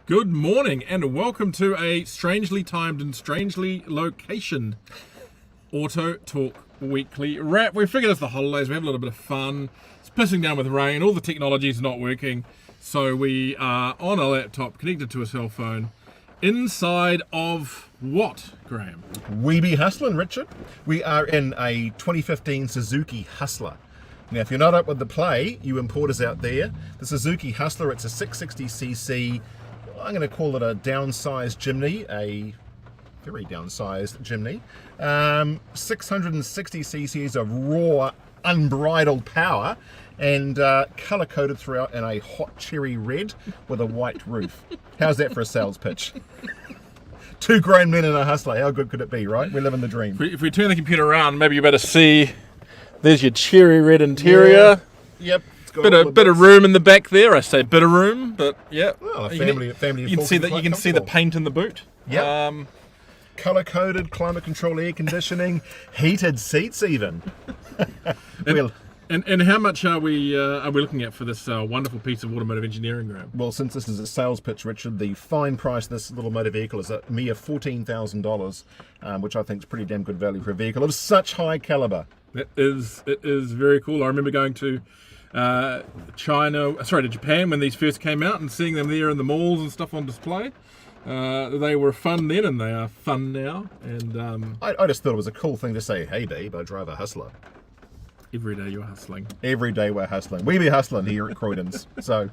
Good morning and welcome to a strangely timed and strangely locationed AutoTalk weekly wrap. We figured it's the holidays, we have a little bit of fun. It's pissing down with rain, all the technology's not working, so we are on a laptop connected to a cell phone inside of what, Graham? We be hustling, Richard. We are in a 2015 Suzuki Hustler. Now, if you're not up with the play, you importers out there, the Suzuki Hustler, it's a 660cc, I'm going to call it a downsized Jimny, a very downsized Jimny. 660cc's of raw, unbridled power, and colour-coded throughout in a hot cherry red with a white roof. How's that for a sales pitch? Two grown men in a Hustler, how good could it be, right? We live in the dream. If we turn the computer around, maybe you better see, there's your cherry red interior. Yeah. Yep. Bit of room in the back there. I say bit of room, but yeah. Well, family. You can see that. You can see the paint in the boot. Yeah. Colour-coded, climate control, air conditioning, heated seats even. And how much are we looking at for this wonderful piece of automotive engineering, Graham? Well, since this is a sales pitch, Richard, the fine price of this little motor vehicle is a mere $14,000, which I think is pretty damn good value for a vehicle of such high calibre. It is very cool. I remember going to Japan when these first came out and seeing them there in the malls and stuff on display. They were fun then and they are fun now. And I just thought it was a cool thing to say, hey babe, I drive a Hustler. Every day you're hustling. Every day we're hustling. We be hustling here at Croydon's. So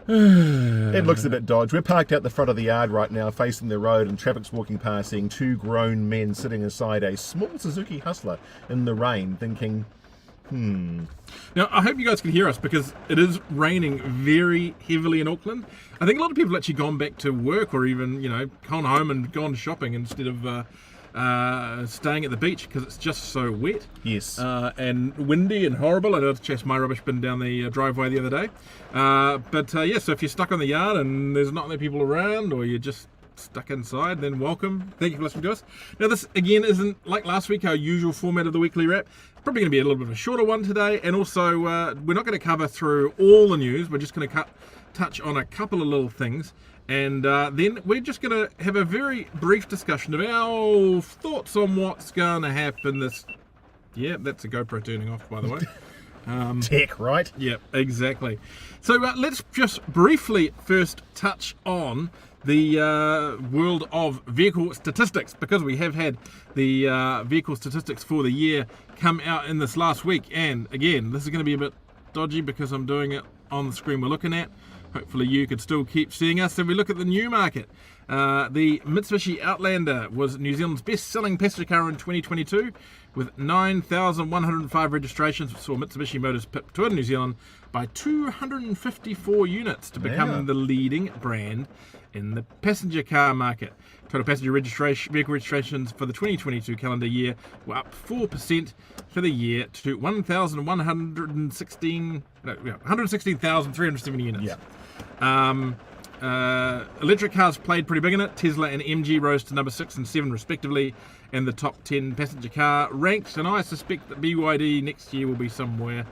it looks a bit dodgy. We're parked out the front of the yard right now facing the road and traffic's walking past, seeing two grown men sitting inside a small Suzuki Hustler in the rain thinking, Now, I hope you guys can hear us because it is raining very heavily in Auckland. I think a lot of people have actually gone back to work or even, gone home and gone shopping instead of staying at the beach because it's just so wet. Yes. And windy and horrible. I had to chase my rubbish bin down the driveway the other day. So if you're stuck on the yard and there's not many people around or you're just stuck inside, then welcome. Thank you for listening to us. Now, this again isn't like last week, our usual format of the weekly wrap. Probably going to be a little bit of a shorter one today, and also we're not going to cover through all the news. We're just going to touch on a couple of little things, and then we're just going to have a very brief discussion of our thoughts on what's going to happen this. Yeah, that's a GoPro turning off, by the way. Tech, right? Yeah, exactly. So let's just briefly first touch on the world of vehicle statistics, because we have had the vehicle statistics for the year come out in this last week. And again, this is going to be a bit dodgy because I'm doing it on the screen we're looking at. Hopefully you could still keep seeing us. If we look at the new market, the Mitsubishi Outlander was New Zealand's best-selling passenger car in 2022 with 9,105 registrations, which saw Mitsubishi Motors pip Toyota New Zealand by 254 units to become the leading brand in the passenger car market. Total passenger vehicle registrations for the 2022 calendar year were up 4% for the year to 116,370 units. Yeah. Electric cars played pretty big in it. Tesla and MG rose to number 6 and 7 respectively in the top 10 passenger car ranks, and I suspect that BYD next year will be somewhere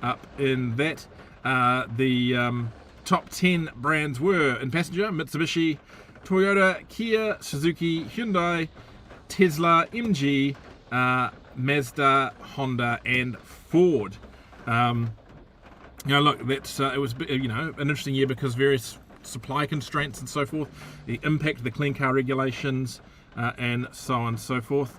up in that. The top 10 brands were in passenger: Mitsubishi, Toyota, Kia, Suzuki, Hyundai, Tesla, MG, Mazda, Honda, and Ford. Look, that's it was an interesting year because various supply constraints and so forth, the impact of the clean car regulations, and so on and so forth.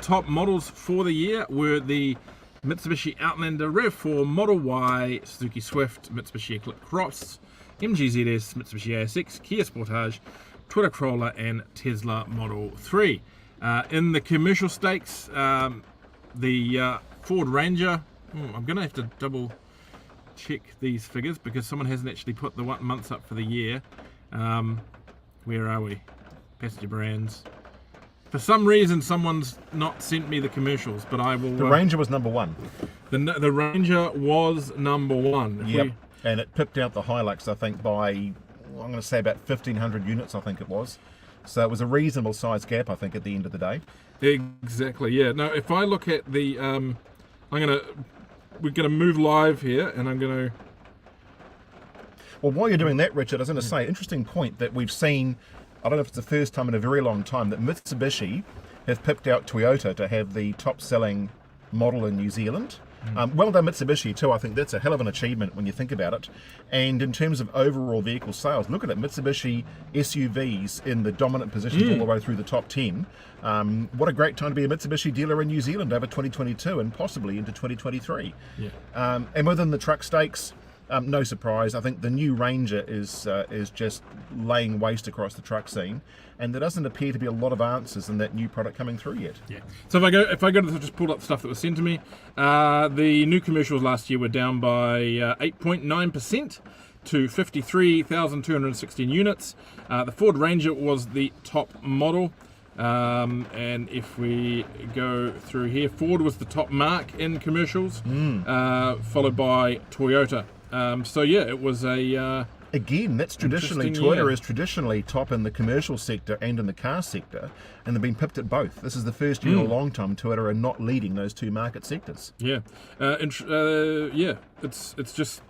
Top models for the year were the Mitsubishi Outlander, RAV4, Model Y, Suzuki Swift, Mitsubishi Eclipse Cross, MG ZS, Mitsubishi ASX, Kia Sportage, Toyota Corolla, and Tesla Model 3. In the commercial stakes, the Ford Ranger, I'm going to have to double check these figures because someone hasn't actually put the months up for the year. Where are we? Passenger brands. For some reason, someone's not sent me the commercials, but I will. The Ranger was number one. The Ranger was number one. Yep. And it pipped out the Hilux, I think, by, I'm going to say about 1,500 units, I think it was. So it was a reasonable size gap, I think, at the end of the day. Exactly, yeah. Now, if I look at the, we're going to move live here, and I'm going to Well, while you're doing that, Richard, I was going to say, interesting point that we've seen, I don't know if it's the first time in a very long time, that Mitsubishi have pipped out Toyota to have the top-selling model in New Zealand. Well done Mitsubishi too. I think that's a hell of an achievement when you think about it. And in terms of overall vehicle sales, look at it, Mitsubishi SUVs in the dominant positions all the way through the top 10. What a great time to be a Mitsubishi dealer in New Zealand over 2022 and possibly into 2023. And within the truck stakes, no surprise, I think the new Ranger is just laying waste across the truck scene, and there doesn't appear to be a lot of answers in that new product coming through yet. So if I go to just pull up the stuff that was sent to me, the new commercials last year were down by 8.9% to 53,216 units. The Ford Ranger was the top model. And if we go through here, Ford was the top mark in commercials, followed by Toyota. So yeah, it was a again, that's traditionally, Toyota is traditionally top in the commercial sector and in the car sector, and they've been pipped at both. This is the first year in a long time Toyota are not leading those two market sectors. Yeah, it's just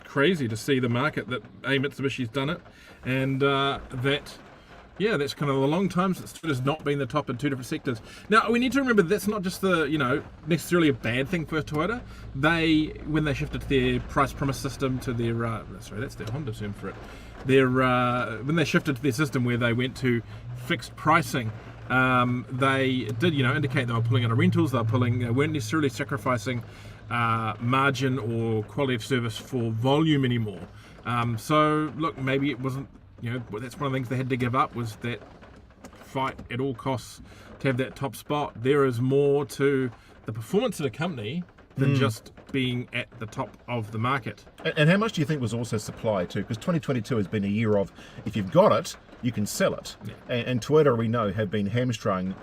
crazy to see the market that Mitsubishi's done it, and that's kind of a long time since Toyota's not been the top in two different sectors. Now, we need to remember that's not just necessarily a bad thing for Toyota. When they shifted to their price promise system to their, that's their Honda term for it. When they shifted to their system where they went to fixed pricing, they did, indicate they were pulling out of rentals. They weren't necessarily sacrificing margin or quality of service for volume anymore. So look, maybe it wasn't. That's one of the things they had to give up, was that fight at all costs to have that top spot. There is more to the performance of the company than just being at the top of the market. And how much do you think was also supply too? Because 2022 has been a year of, if you've got it, you can sell it. And Toyota, we know, have been hamstrung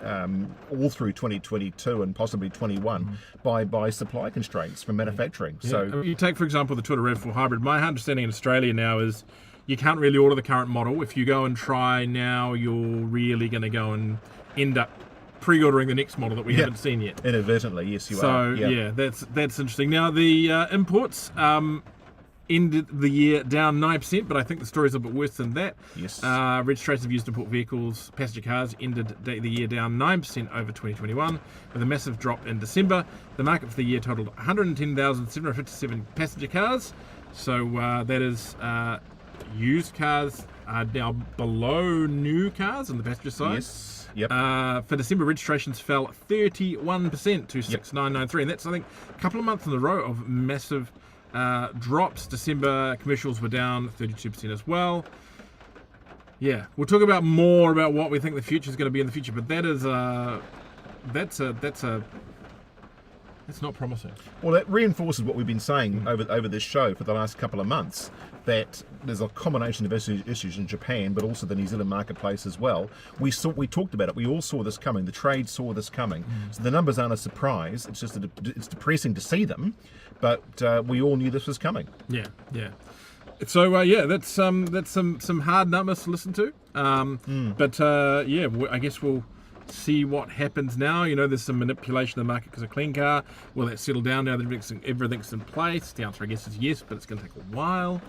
all through 2022 and possibly 21 by supply constraints from manufacturing. So you take, for example, the Toyota RAV4 Hybrid. My understanding in Australia now is you can't really order the current model. If you go and try now, you're really going to go and end up pre-ordering the next model that we haven't seen yet. Inadvertently, yes, you are. So that's interesting. Now the imports ended the year down 9%, but I think the story's a bit worse than that. Yes. Registration of used import vehicles, passenger cars, ended the year down 9% over 2021, with a massive drop in December. The market for the year totaled 110,757 passenger cars. So that is used cars are now below new cars on the passenger side. Yes. Yep. For December, registrations fell 31% to 6,993, and that's, I think, a couple of months in a row of massive drops. December commercials were down 32% as well. Yeah, we'll talk about more about what we think the future is going to be in the future, but that is that's not promising. Well, that reinforces what we've been saying over this show for the last couple of months, that there's a combination of issues in Japan, but also the New Zealand marketplace as well. We talked about it. We all saw this coming. The trade saw this coming. So the numbers aren't a surprise. It's just it's depressing to see them, but we all knew this was coming. Yeah. So that's some hard numbers to listen to. But I guess we'll see what happens now. There's some manipulation of the market because of clean car. Will that settle down now that everything's in place? The answer, I guess, is yes, but it's going to take a while.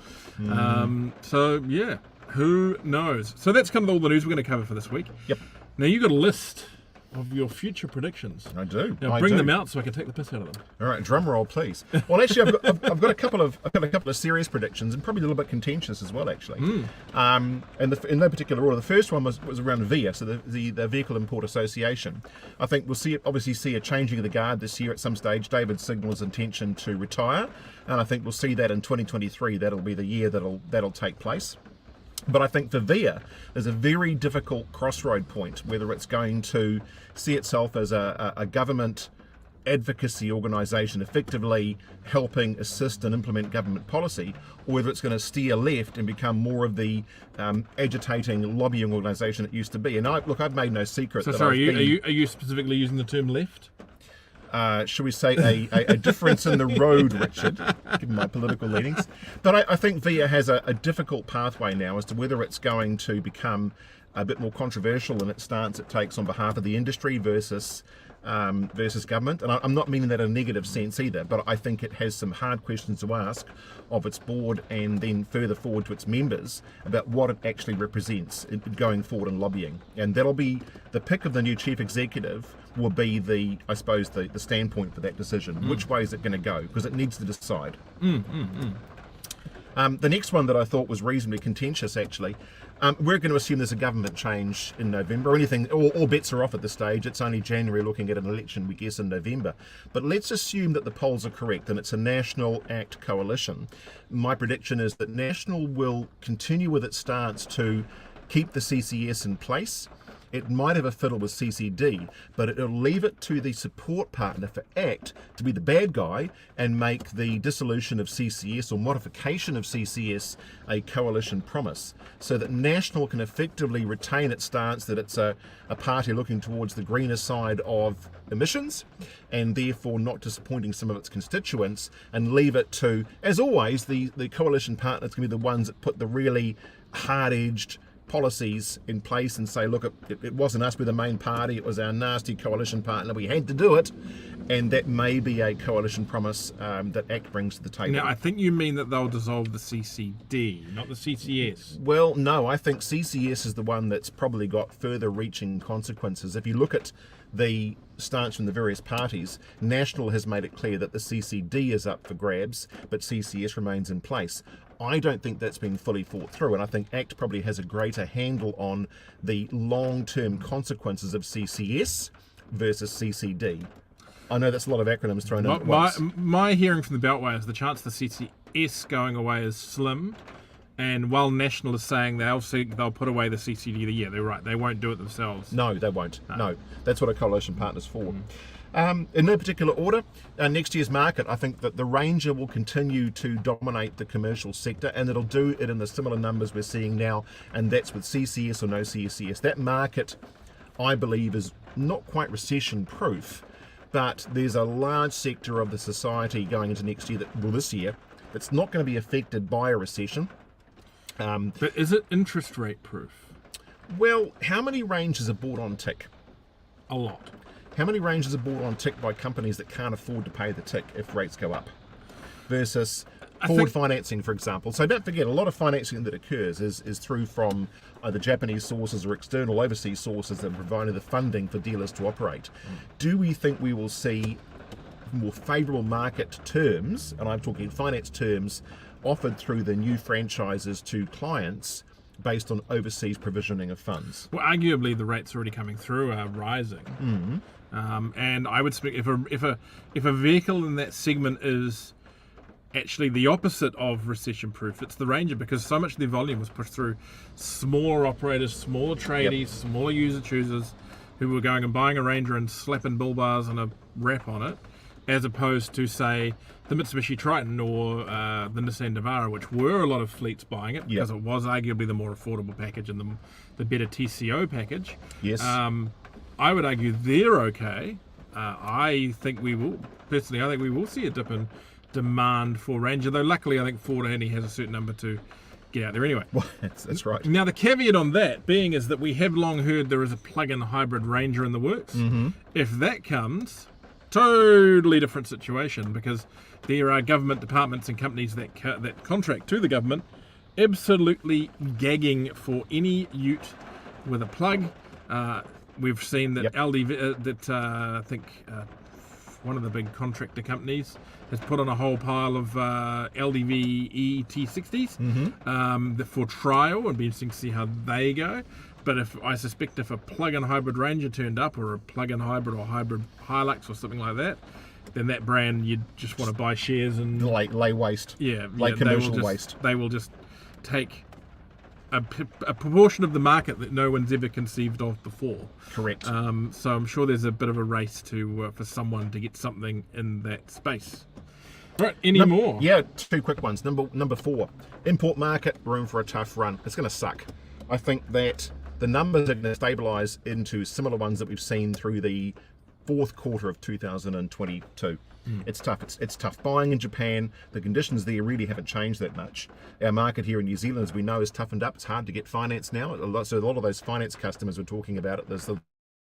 Who knows? So that's kind of all the news we're going to cover for this week. Yep. Now, you got a list of your future predictions. I do. Now bring them out so I can take the piss out of them. All right, drum roll, please. Well, actually, I've got a couple of serious predictions, and probably a little bit contentious as well, actually. And in no particular order. The first one was around VIA, so the Vehicle Import Association. I think we'll obviously see a changing of the guard this year at some stage. David signalled his intention to retire, and I think we'll see that in 2023. That'll be the year that'll take place. But I think for VIA, there's a very difficult crossroad point, whether it's going to see itself as a government advocacy organisation effectively helping assist and implement government policy, or whether it's going to steer left and become more of the agitating lobbying organisation it used to be. And I've made no secret. So sorry, are you specifically using the term left? Shall we say a difference in the road, Richard, given my political leanings. But I think VIA has a difficult pathway now as to whether it's going to become a bit more controversial in its stance it takes on behalf of the industry versus versus government, and I'm not meaning that in a negative sense either, but I think it has some hard questions to ask of its board and then further forward to its members about what it actually represents going forward in lobbying. And that'll be the pick of the new chief executive will be the standpoint for that decision. Which way is it going to go? Because it needs to decide. The next one that I thought was reasonably contentious, actually, we're going to assume there's a government change in November. All bets are off at this stage. It's only January, looking at an election, we guess, in November. But let's assume that the polls are correct and it's a National ACT coalition. My prediction is that National will continue with its stance to keep the CCS in place. It might have a fiddle with CCD, but it'll leave it to the support partner for ACT to be the bad guy and make the dissolution of CCS or modification of CCS a coalition promise, so that National can effectively retain its stance that it's a party looking towards the greener side of emissions and therefore not disappointing some of its constituents, and leave it to, as always, the coalition partners can be the ones that put the really hard-edged policies in place and say, look, it wasn't us, we're the main party, it was our nasty coalition partner, we had to do it, and that may be a coalition promise that ACT brings to the table. Now, I think you mean that they'll dissolve the CCD, not the CCS. Well, no, I think CCS is the one that's probably got further reaching consequences. If you look at the stance from the various parties, National has made it clear that the CCD is up for grabs, but CCS remains in place. I don't think that's been fully thought through, and I think ACT probably has a greater handle on the long-term consequences of CCS versus CCD. I know that's a lot of acronyms thrown in at once. My hearing from the Beltway is the chance of the CCS going away is slim, and while National is saying they'll put away the CCD, yeah, they're right, they won't do it themselves. No, they won't. No. That's what a coalition partner's for. In no particular order, next year's market, I think that the Ranger will continue to dominate the commercial sector, and it'll do it in the similar numbers we're seeing now, and that's with CCS or no CCS. That market, I believe, is not quite recession-proof, but there's a large sector of the society going into next year, this year, that's not going to be affected by a recession. But is it interest rate proof? Well, how many Rangers are bought on tick? A lot. How many Rangers are bought on tick by companies that can't afford to pay the tick if rates go up? Versus forward financing, for example. So don't forget, a lot of financing that occurs is through from either Japanese sources or external overseas sources that are providing the funding for dealers to operate. Do we think we will see more favourable market terms, and I'm talking finance terms, offered through the new franchises to clients based on overseas provisioning of funds? Well, arguably the rates already coming through are rising. And I would speak if a vehicle in that segment is actually the opposite of recession-proof, it's the Ranger, because so much of their volume was pushed through smaller operators, smaller tradies, smaller user choosers who were going and buying a Ranger and slapping bull bars and a wrap on it, as opposed to, say, the Mitsubishi Triton or the Nissan Navara, which were a lot of fleets buying it because it was arguably the more affordable package and the better TCO package. Yes. I would argue they're okay. I think we will see a dip in demand for Ranger, though luckily I think Ford only has a certain number to get out there anyway. Well, that's right. Now the caveat on that being is that we have long heard there is a plug-in hybrid Ranger in the works. If that comes, totally different situation, because there are government departments and companies that contract to the government absolutely gagging for any ute with a plug. We've seen that LDV, I think one of the big contractor companies has put on a whole pile of LDV ET60s for trial. It'd be interesting to see how they go. But I suspect if a plug-in hybrid Ranger turned up, or a plug-in hybrid or hybrid Hilux or something like that, then that brand you'd just want to buy shares and lay waste. Lay commercial waste. They will just take a proportion of the market that no one's ever conceived of before. Correct. So I'm sure there's a bit of a race to for someone to get something in that space. Right, any more? Yeah, two quick ones. Number 4, import market, room for a tough run. It's going to suck. I think that the numbers are going to stabilise into similar ones that we've seen through the fourth quarter of 2022. It's tough. It's tough buying in Japan. The conditions there really haven't changed that much. Our market here in New Zealand, as we know, is toughened up. It's hard to get finance now. So a lot of those finance customers we're talking about, there's the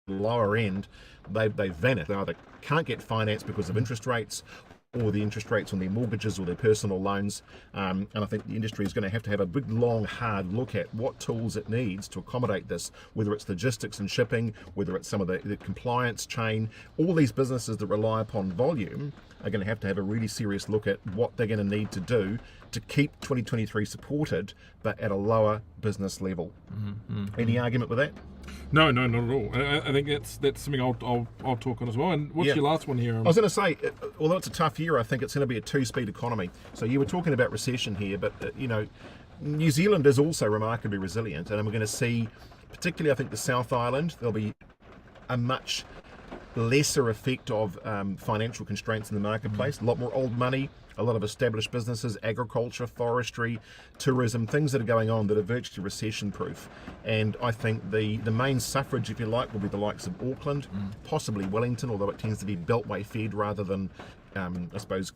lower end, they've vanished. They either can't get finance because of interest rates, or the interest rates on their mortgages or their personal loans. And I think the industry is going to have a big, long, hard look at what tools it needs to accommodate this, whether it's logistics and shipping, whether it's some of the compliance chain. All these businesses that rely upon volume are going to have a really serious look at what they're going to need to do to keep 2023 supported, but at a lower business level. Any argument with that? No, not at all. I think that's something I'll talk on as well. And what's your last one here? I was going to say, although it's a tough year, I think it's going to be a two-speed economy. So you were talking about recession here, but New Zealand is also remarkably resilient, and we're going to see, particularly I think the South Island, there'll be a much lesser effect of financial constraints in the marketplace. A lot more old money, a lot of established businesses, agriculture, forestry, tourism, things that are going on that are virtually recession proof. And I think the main suffrage, if you like, will be the likes of Auckland, possibly Wellington, although it tends to be beltway fed rather than I suppose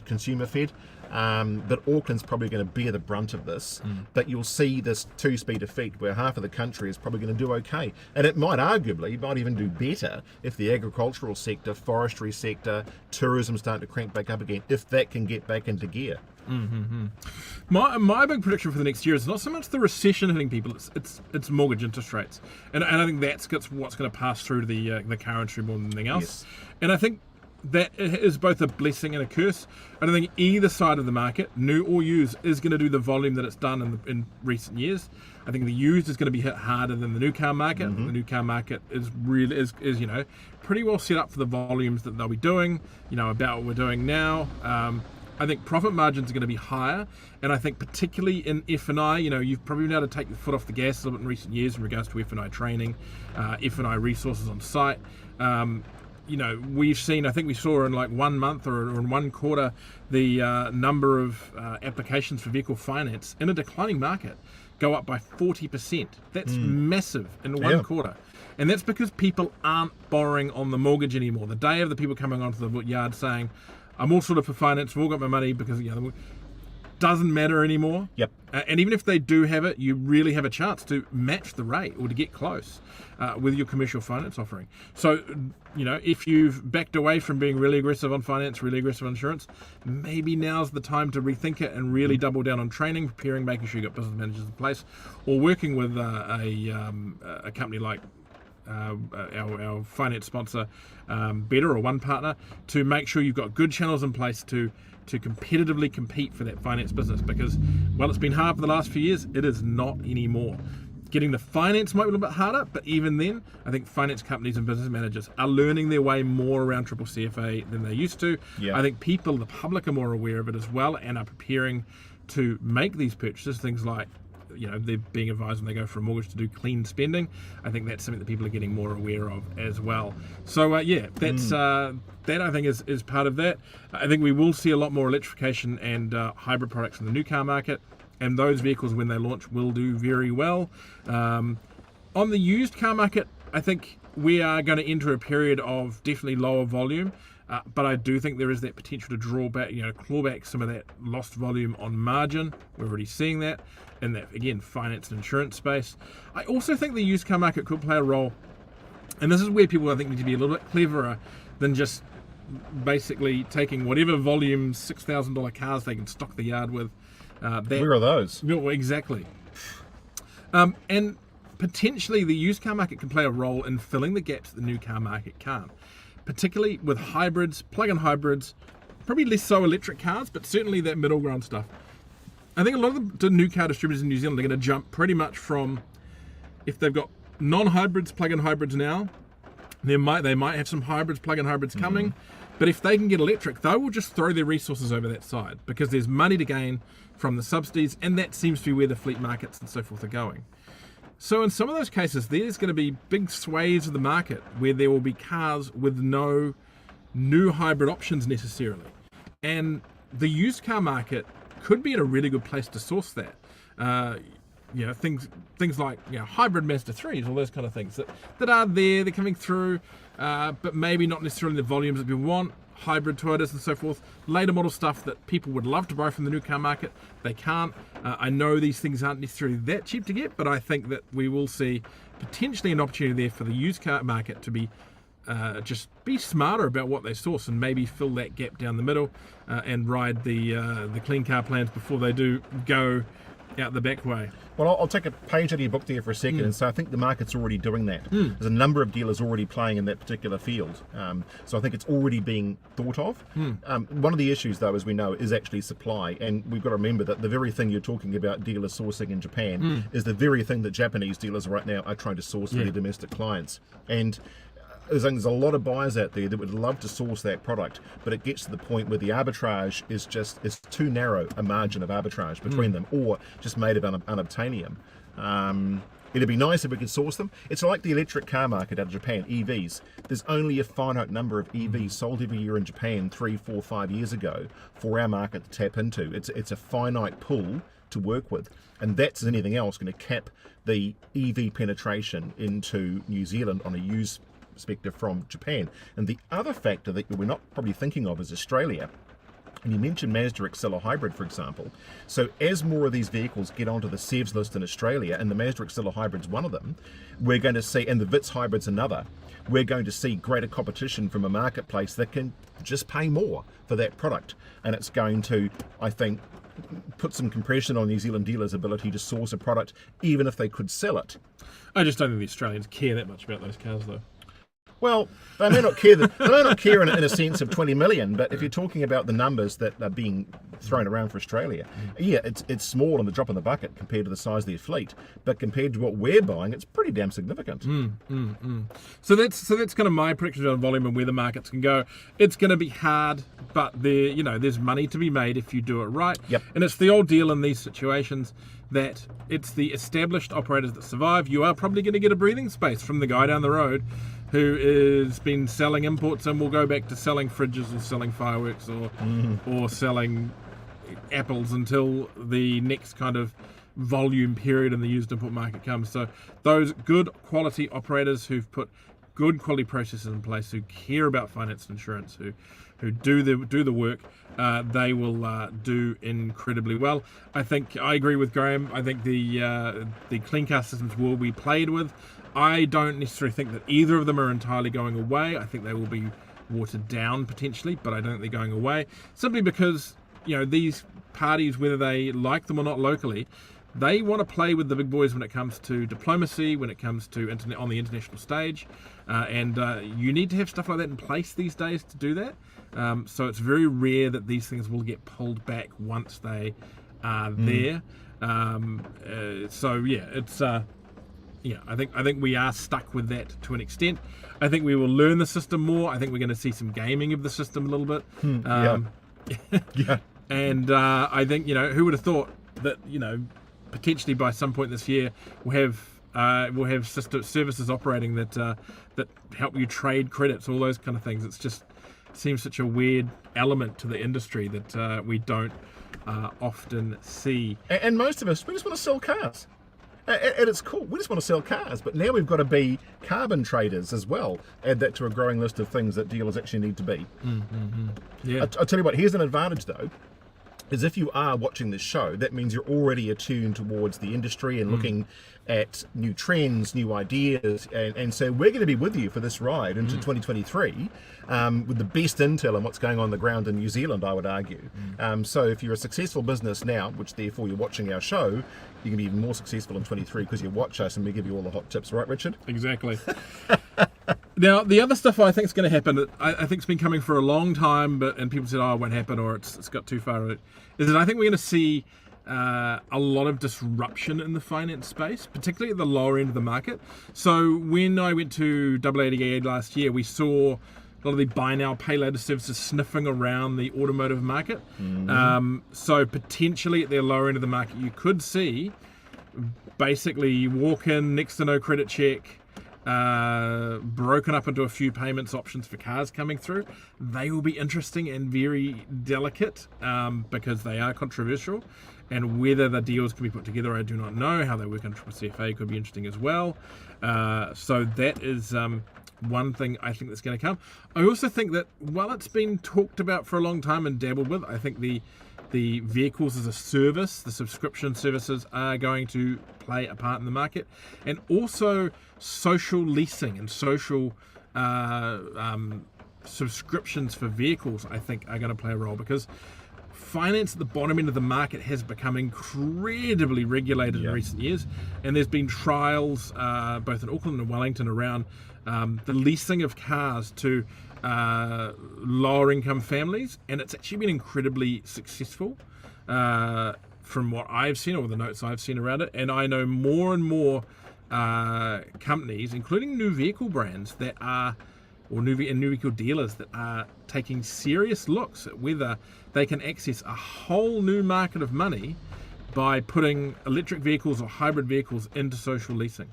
consumer fed. But Auckland's probably going to bear the brunt of this. But you'll see this two-speed effect where half of the country is probably going to do okay. And it might even do better if the agricultural sector, forestry sector, tourism start to crank back up again, if that can get back into gear. My big prediction for the next year is not so much the recession hitting people; it's mortgage interest rates, and I think that's what's going to pass through to the car industry more than anything else. Yes. And I think that is both a blessing and a curse. I don't think either side of the market, new or used, is going to do the volume that it's done in recent years. I think the used is going to be hit harder than the new car market. The new car market is pretty well set up for the volumes that they'll be doing. About what we're doing now. I think profit margins are going to be higher, and I think particularly in F&I, you've probably been able to take the foot off the gas a little bit in recent years in regards to F&I training, F&I resources on site. We've seen, I think we saw in like 1 month or in 1 quarter, the number of applications for vehicle finance in a declining market go up by 40%. That's massive in one quarter. And that's because people aren't borrowing on the mortgage anymore. The day of the people coming onto the yard saying, I'm all sorted for finance, I've all got my money, because doesn't matter anymore. Yep. And even if they do have it, you really have a chance to match the rate or to get close with your commercial finance offering. So, if you've backed away from being really aggressive on finance, really aggressive on insurance, maybe now's the time to rethink it and really double down on training, preparing, making sure you've got business managers in place, or working with a company like our finance sponsor, Better, or One Partner, to make sure you've got good channels in place to competitively compete for that finance business, because while it's been hard for the last few years, it is not anymore. Getting the finance might be a little bit harder, but even then, I think finance companies and business managers are learning their way more around triple CFA than they used to. Yeah. I think the public are more aware of it as well and are preparing to make these purchases, things like they're being advised when they go for a mortgage to do clean spending. I think that's something that people are getting more aware of as well. So that's that I think is part of that. I think we will see a lot more electrification and hybrid products in the new car market, and those vehicles, when they launch, will do very well. On the used car market, I think we are going to enter a period of definitely lower volume. But I do think there is that potential to draw back, claw back some of that lost volume on margin. We're already seeing that in that, again, finance and insurance space. I also think the used car market could play a role, and this is where people, I think, need to be a little bit cleverer than just basically taking whatever volume $6,000 cars they can stock the yard with. Where are those? Well, exactly. And potentially the used car market can play a role in filling the gaps that the new car market can't. Particularly with hybrids, plug-in hybrids, probably less so electric cars, but certainly that middle ground stuff. I think a lot of the new car distributors in New Zealand are going to jump pretty much from, if they've got non-hybrids, plug-in hybrids now, they might have some hybrids, plug-in hybrids coming, but if they can get electric, they will just throw their resources over that side, because there's money to gain from the subsidies, and that seems to be where the fleet markets and so forth are going. So in some of those cases, there's going to be big swathes of the market where there will be cars with no new hybrid options necessarily. And the used car market could be in a really good place to source that. Things like hybrid Mazda 3s, all those kind of things that are there, they're coming through, but maybe not necessarily the volumes that we want. hybrid Toyotas and so forth, later model stuff that people would love to buy from the new car market. They can't. I know these things aren't necessarily that cheap to get, but I think that we will see potentially an opportunity there for the used car market to be just be smarter about what they source and maybe fill that gap down the middle and ride the clean car plans before they do go out the back way. Well, I'll take a page out of your book there for a second, and so I think the market's already doing that. There's a number of dealers already playing in that particular field, so I think it's already being thought of. One of the issues, though, as we know, is actually supply, and we've got to remember that the very thing you're talking about, dealers sourcing in Japan, is the very thing that Japanese dealers right now are trying to source for their domestic clients. And there's a lot of buyers out there that would love to source that product, but it gets to the point where the arbitrage is just, it's too narrow a margin of arbitrage between them, or just made of unobtainium. It'd be nice if we could source them. It's like the electric car market out of Japan, EVs. There's only a finite number of EVs sold every year in Japan 3, 4, 5 years ago for our market to tap into. It's a finite pool to work with, and that's, as anything else, going to cap the EV penetration into New Zealand on a used perspective from Japan. And the other factor that we're not probably thinking of is Australia. And you mentioned Mazda Excella Hybrid, for example. So as more of these vehicles get onto the SEVs list in Australia, and the Mazda Excella Hybrid's one of them, we're going to see, and the Vitz Hybrid's another, we're going to see greater competition from a marketplace that can just pay more for that product. And it's going to, I think, put some compression on New Zealand dealers' ability to source a product, even if they could sell it. I just don't think the Australians care that much about those cars, though. Well, they may not care. They may not care in a sense of 20 million, but if you're talking about the numbers that are being thrown around for Australia, yeah, it's small and the drop in the bucket compared to the size of their fleet, but compared to what we're buying, it's pretty damn significant. So that's kind of my prediction on volume and where the markets can go. It's going to be hard, but there's money to be made if you do it right. Yep. And it's the old deal in these situations that it's the established operators that survive. You are probably going to get a breathing space from the guy down the road who has been selling imports and will go back to selling fridges or selling fireworks or selling apples until the next kind of volume period in the used import market comes. So those good quality operators who've put good quality processes in place, who care about finance and insurance, who do the work, they will do incredibly well. I think I agree with Graham. I think the clean car systems will be played with. I don't necessarily think that either of them are entirely going away. I think they will be watered down potentially, but I don't think they're going away. Simply because, these parties, whether they like them or not locally, they want to play with the big boys when it comes to diplomacy, when it comes to on the international stage. And you need to have stuff like that in place these days to do that. So it's very rare that these things will get pulled back once they are there. So yeah, it's... I think we are stuck with that to an extent. I think we will learn the system more. I think we're going to see some gaming of the system a little bit. Yeah. And I think, who would have thought that, potentially by some point this year we'll have system services operating that help you trade credits, all those kind of things. It's just seems such a weird element to the industry that we don't often see. And most of us, we just want to sell cars. And it's cool. We just want to sell cars, but now we've got to be carbon traders as well. Add that to a growing list of things that dealers actually need to be. Yeah. I'll tell you what, here's an advantage though, is if you are watching this show, that means you're already attuned towards the industry and looking at new trends, new ideas, and so we're going to be with you for this ride into 2023 with the best intel on what's going on the ground in New Zealand, I would argue. So if you're a successful business now, which therefore you're watching our show, you can be even more successful in 23 because you watch us and we give you all the hot tips, right, Richard? Exactly. Now, the other stuff I think is going to happen, I think it's been coming for a long time, and people said, it won't happen, or it's got too far, is that I think we're going to see a lot of disruption in the finance space, particularly at the lower end of the market. So when I went to AADA last year, we saw a lot of the buy now, pay later services sniffing around the automotive market. So potentially at the lower end of the market, you could see basically you walk in, next to no credit check, broken up into a few payments options for cars coming through. They will be interesting and very delicate because they are controversial, and whether the deals can be put together, I do not know. How they work under CFA could be interesting as well. So that is one thing I think that's going to come. I also think that while it's been talked about for a long time and dabbled with, I think the vehicles as a service, the subscription services are going to play a part in the market, and also social leasing and social subscriptions for vehicles, I think, are going to play a role, because finance at the bottom end of the market has become incredibly regulated in recent years, and there's been trials both in Auckland and Wellington around the leasing of cars to lower income families, and it's actually been incredibly successful from what I've seen, or the notes I've seen around it. And I know more and more companies, including new vehicle brands that are, or new vehicle dealers that are taking serious looks at whether they can access a whole new market of money by putting electric vehicles or hybrid vehicles into social leasing.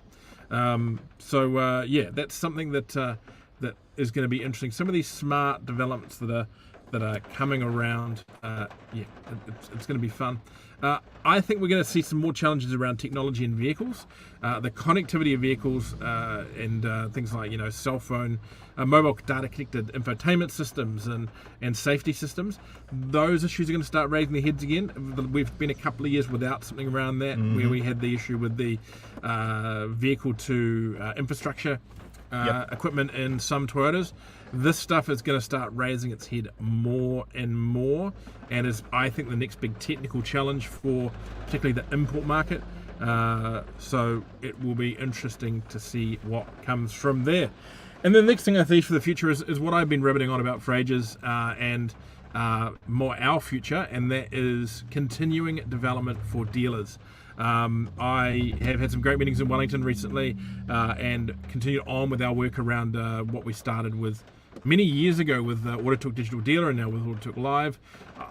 Yeah, that's something that that is going to be interesting. Some of these smart developments that are coming around, it's going to be fun. I think we're going to see some more challenges around technology in vehicles, the connectivity of vehicles, and things like cell phone, mobile data connected infotainment systems and safety systems. Those issues are going to start raising their heads again. We've been a couple of years without something around that, where we had the issue with the vehicle to infrastructure equipment in some Toyotas. This stuff is going to start raising its head more and more, and is, I think, the next big technical challenge for particularly the import market. So it will be interesting to see what comes from there. And the next thing I see for the future is what I've been rabbiting on about for ages, and more our future, and that is continuing development for dealers. I have had some great meetings in Wellington recently, and continued on with our work around what we started with many years ago with AutoTalk Digital Dealer, and now with AutoTalk Live.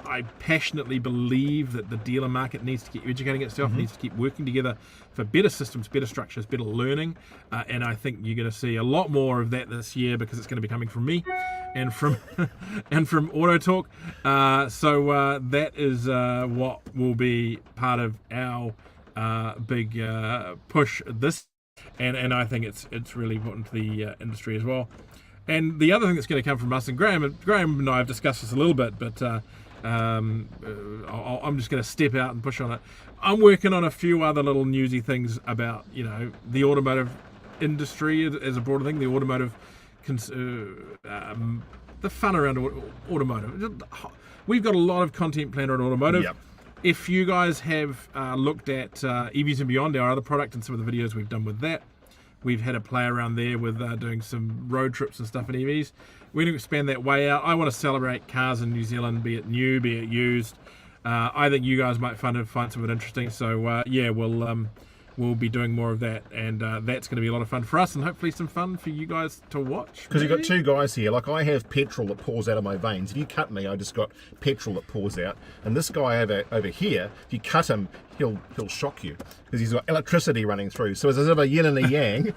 I passionately believe that the dealer market needs to keep educating itself, needs to keep working together for better systems, better structures, better learning, and I think you're going to see a lot more of that this year, because it's going to be coming from me and from and from AutoTalk. So that is what will be part of our big push this, and I think it's really important to the industry as well. And the other thing that's going to come from us, and Graham and I have discussed this a little bit, but I'm just going to step out and push on it. I'm working on a few other little newsy things about the automotive industry as a broader thing, the automotive, the fun around automotive. We've got a lot of content planned on automotive. Yep. If you guys have looked at EVs and Beyond, our other product, and some of the videos we've done with that, we've had a play around there with doing some road trips and stuff in EVs. We're going to expand that way out. I want to celebrate cars in New Zealand, be it new, be it used. I think you guys might find some of it interesting. So we'll be doing more of that, and that's going to be a lot of fun for us, and hopefully some fun for you guys to watch. Because you've got two guys here. Like, I have petrol that pours out of my veins. If you cut me, I just got petrol that pours out. And this guy over here, if you cut him, he'll shock you, because he's got electricity running through. So it's as if a yin and a yang.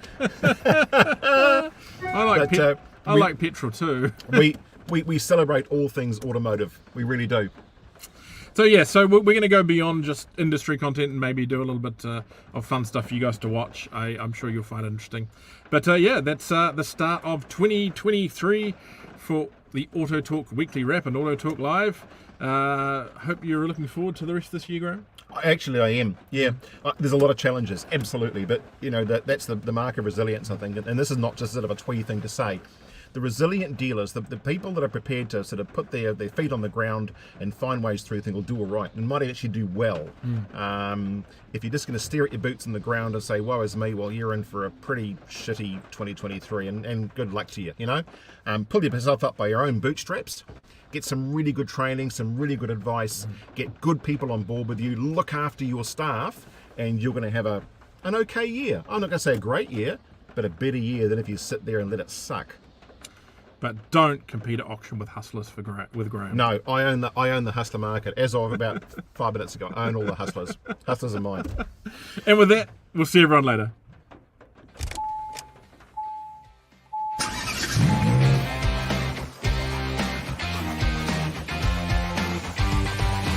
I like petrol too. we celebrate all things automotive. We really do. So we're going to go beyond just industry content and maybe do a little bit of fun stuff for you guys to watch. I'm sure you'll find it interesting. But that's the start of 2023 for the AutoTalk Weekly Wrap and AutoTalk Live. Hope you're looking forward to the rest of this year, Graham. Actually, I am. Yeah, there's a lot of challenges, absolutely. But that's the mark of resilience, I think. And this is not just sort of a twee thing to say. The resilient dealers, the people that are prepared to sort of put their feet on the ground and find ways through things, will do all right and might actually do well. If you're just going to stare at your boots in the ground and say, woe is me, well, you're in for a pretty shitty 2023, and good luck to you, Pull yourself up by your own bootstraps, get some really good training, some really good advice, get good people on board with you, look after your staff, and you're going to have an okay year. I'm not going to say a great year, but a better year than if you sit there and let it suck. But don't compete at auction with hustlers with Graham. No, I own the hustler market. As of about 5 minutes ago, I own all the hustlers. Hustlers are mine. And with that, we'll see everyone later.